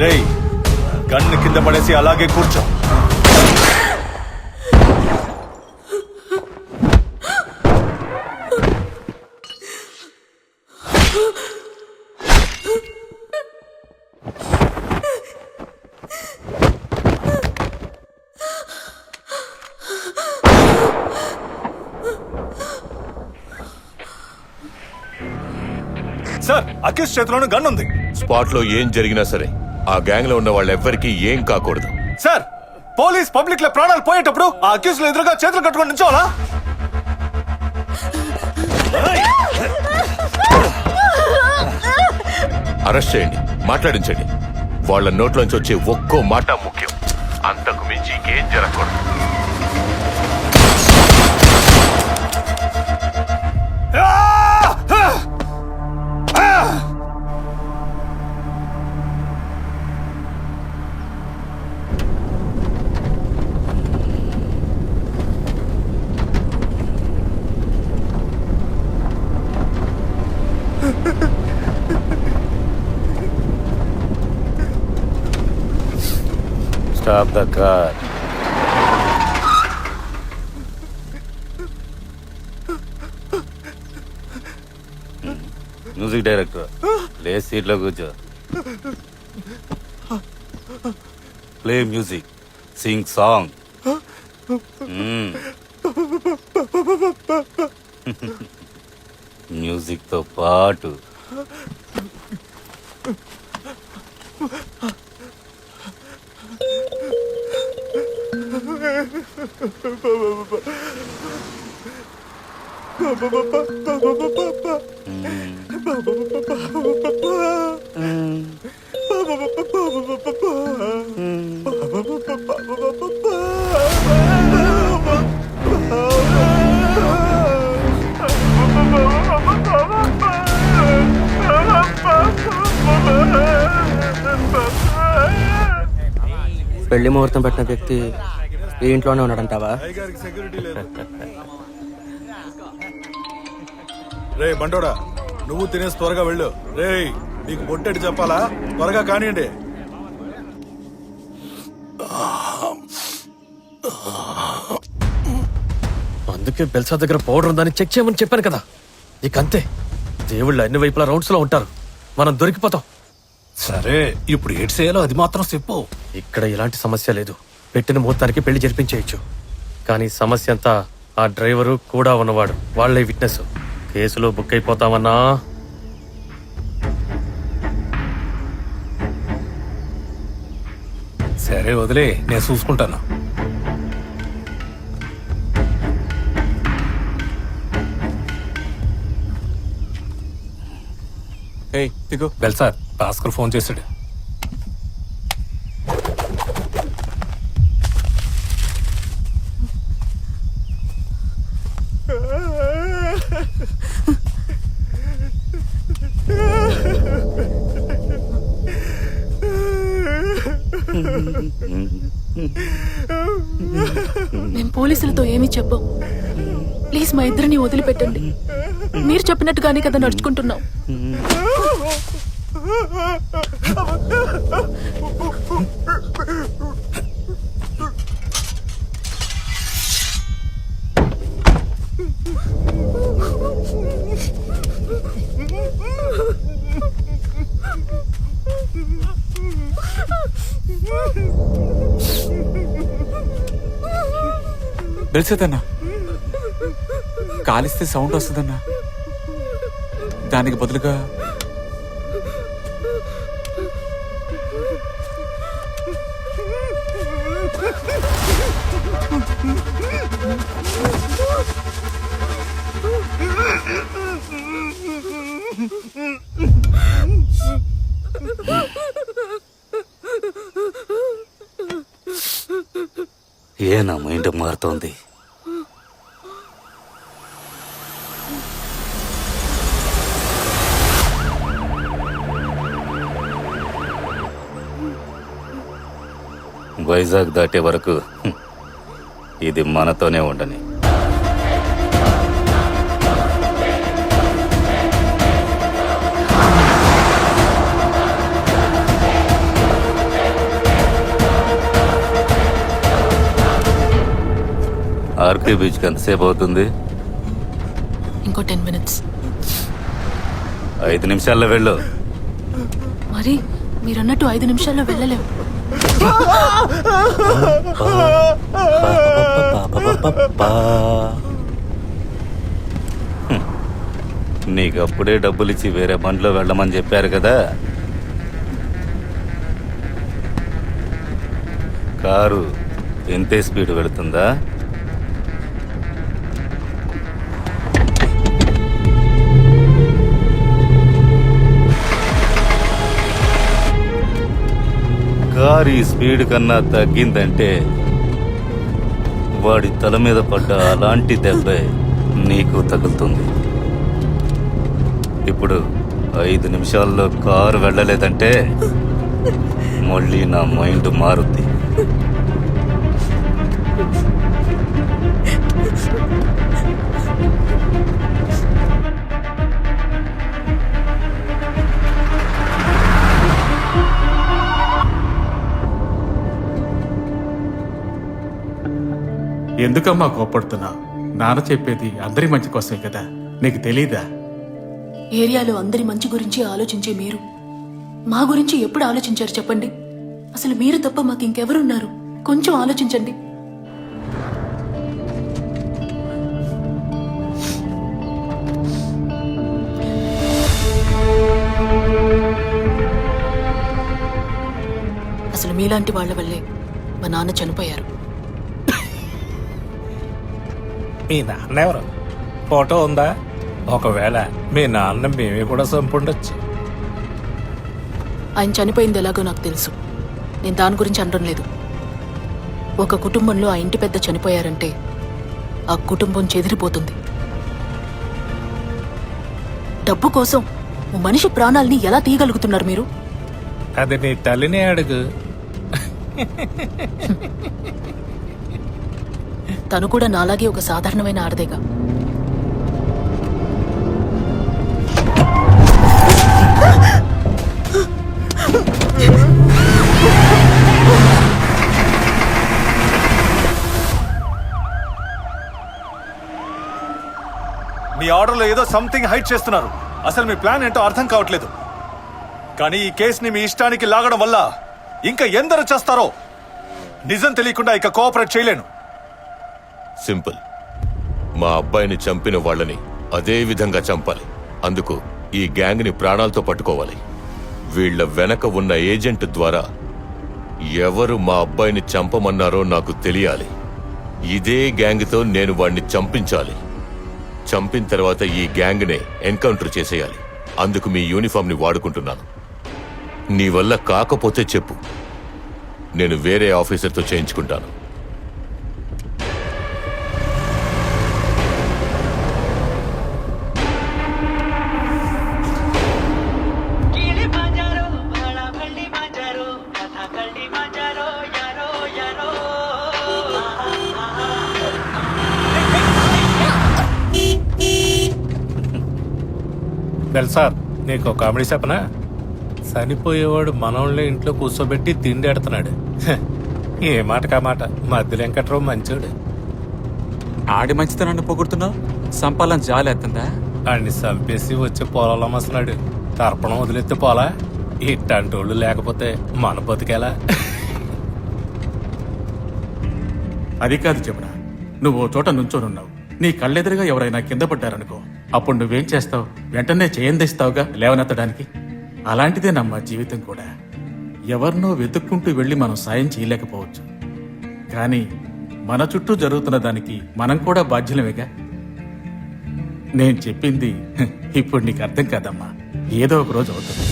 రేయ్ గన్ను కింద పడేసి అలాగే కూర్చో. సార్ అక్యూజ్ చేతిలోనే గన్ ఉంది. స్పాట్ లో ఏం జరిగినా సరే ఆ గ్యాంగ్ లో ఉన్న వాళ్ళెవ్వరికీ ఏం కాకూడదు. సార్ పోలీస్ పబ్లిక్ లో ప్రాణాలు పోయేటప్పుడు ఆ అక్యూజ్ లో ఎదురుగా చేతులు కట్టుకొని నిల్చోవాలా? అరెస్ట్ చేయండి, మాట్లాడించండి. వాళ్ళ నోట్లోంచి వచ్చే ఒక్కో మాట ముఖ్యం. అంతకు మించి ఇంకేం జరగకూడదు. Stop the car. Music director లే సీట్లో కూర్చో. Play music, Singh song. Music తో పాటు పెళ్లి ముహూర్తం పెట్టిన వ్యక్తి ఈ ఇంట్లోనే ఉన్నాడంటావా? రే బండోడా, నువ్వు తినేసి త్వరగా వెళ్ళు. రే నీకు బొట్టెటి చెప్పాలా? త్వరగా కానివ్వండి. అందుకే బెల్సా దగ్గర పౌడర్ ఉందని చెక్ చేయమని చెప్పాను కదా. ఇక అంతే, దేవుళ్ళు అన్ని వైపులా రౌండ్స్ లో ఉంటారు, మనం దొరికిపోతాం. సరే, ఇప్పుడు ఏడ్ చేయాలో అది మాత్రం చెప్పు. ఇక్కడ ఎలాంటి సమస్య లేదు. పెట్టిన ముహూర్తానికి పెళ్లి జరిపించేయచ్చు. కానీ సమస్య అంతా ఆ డ్రైవరు కూడా ఉన్నవాడు, వాళ్లే విట్నెస్. కేసులో బుక్ అయిపోతామన్నా. సరే వదిలే, నేను చూసుకుంటాను. సార్ భాస్కర్ ఫోన్ చేశాడు. మేము పోలీసులతో ఏమీ చెప్పం. ప్లీజ్ మా ఇద్దరిని వదిలిపెట్టండి. మీరు చెప్పినట్టుగానే కదా నడుచుకుంటున్నాం. తెలిసేదన్నా, కాలిస్తే సౌండ్ వస్తుందన్నా. దానికి బదులుగా ఏనా మైండ్ మారుతోంది. వైజాగ్ దాటే వరకు ఇది మనతోనే ఉండని. ఆర్కే బీచ్కి ఎంతసేపు అవుతుంది? ఇంకో 10 మినిట్స్. 5 నిమిషాల్లో వెళ్ళు. మరి మీరన్నట్టు 5 నిమిషాల్లో వెళ్ళలేం. నీకు అప్పుడే డబ్బులు ఇచ్చి వేరే బండిలో వెళ్ళమని చెప్పారు కదా. కారు ఇంతే స్పీడ్ వెళుతుందా? కారు ఈ స్పీడ్ కన్నా తగ్గిందంటే వాడి తల మీద పడ్డ అలాంటి దెబ్బే నీకు తగులుతుంది. ఇప్పుడు 5 నిమిషాల్లో కారు వెళ్ళలేదంటే మళ్ళీ నా మైండ్ మారుద్ది. ఎందుకమ్మా కోపడుతున్నా? నాన్న చెప్పేది అందరి మంచి కోసమే కదా, నీకు తెలీదా? ఏరియాలో అందరి మంచి గురించి ఆలోచించే మీరు మా గురించి ఎప్పుడు ఆలోచించారు చెప్పండి? అసలు మీరు తప్ప మాకు ఇంకెవరున్నారు? కొంచెం ఆలోచించండి. అసలు మీలాంటి వాళ్ళ వల్లే మా నాన్న చనిపోయారు. మీ నాన్న ఎవరు? ఫోటో ఉందా? ఒకవేళ మీ నాన్న మేమే కూడా చంపుండొచ్చు. ఆయన చనిపోయింది ఎలాగో నాకు తెలుసు. నేను దాని గురించి అనడం లేదు. ఒక కుటుంబంలో ఆ ఇంటి పెద్ద చనిపోయారంటే ఆ కుటుంబం చెదిరిపోతుంది. డబ్బు కోసం ఓ మనిషి ప్రాణాల్ని ఎలా తీయగలుగుతున్నారు మీరు? అది నీ తల్లినే అడుగు. తను కూడా నాలాగే ఒక సాధారణమైన ఆడదేగా. మీ ఆర్డర్లో ఏదో సంథింగ్ హైడ్ చేస్తున్నారు. అసలు మీ ప్లాన్ ఏంటో అర్థం కావట్లేదు. కానీ ఈ కేసుని మీ ఇష్టానికి లాగడం వల్ల ఇంకా ఎందరు చేస్తారో నిజం తెలియకుండా ఇక కోఆపరేట్ చేయలేను. సింపుల్. మా అబ్బాయిని చంపిన వాళ్ళని అదే విధంగా చంపాలి. అందుకు ఈ గ్యాంగ్ ని ప్రాణాలతో పట్టుకోవాలి. వీళ్ల వెనక ఉన్న ఏజెంట్ ద్వారా ఎవరు మా అబ్బాయిని చంపమన్నారో నాకు తెలియాలి. ఇదే గ్యాంగ్తో నేను వాడిని చంపించాలి. చంపిన తర్వాత ఈ గ్యాంగ్ నే ఎన్కౌంటర్ చేసేయాలి. అందుకు మీ యూనిఫామ్ ని వాడుకుంటున్నాను. నీ వల్ల కాకపోతే చెప్పు, నేను వేరే ఆఫీసర్తో చేయించుకుంటాను. సార్, నీకు కామెడీ చెప్పనా? చనిపోయేవాడు మనోళ్ళే ఇంట్లో కూర్చోబెట్టి తిండి ఎడుతున్నాడు. ఏ మాటకా మాట. మధ్య వెంకట్రావు మంచోడు. ఆడి మంచితనాన్ని పొగుడుతున్నావు, సంపాలని జాలేస్తుందా? ఆడిని చంపేసి వచ్చి పొలాలు అమ్మస్తున్నాడు. తర్పణం వదిలేస్తే పోలా? ఇట్టంటోళ్ళు లేకపోతే మన బతికేలా? అది కాదు చెప్పడా, నువ్వు ఓ చోట నుంచోనున్నావు. నీ కళ్ళెదురుగా ఎవరైనా కింద పడ్డారనుకో, అప్పుడు నువ్వేం చేస్తావు? వెంటనే చేయందిస్తావుగా లేవనెత్తడానికి. అలాంటిదే నమ్మ జీవితం కూడా. ఎవరినో వెతుక్కుంటూ వెళ్ళి మనం సాయం చేయలేకపోవచ్చు, కానీ మన చుట్టూ జరుగుతున్న దానికి మనం కూడా బాధ్యులమేగా. నేను చెప్పింది ఇప్పుడు నీకు అర్థం కాదమ్మా. ఏదో ఒక రోజు అవుతుంది.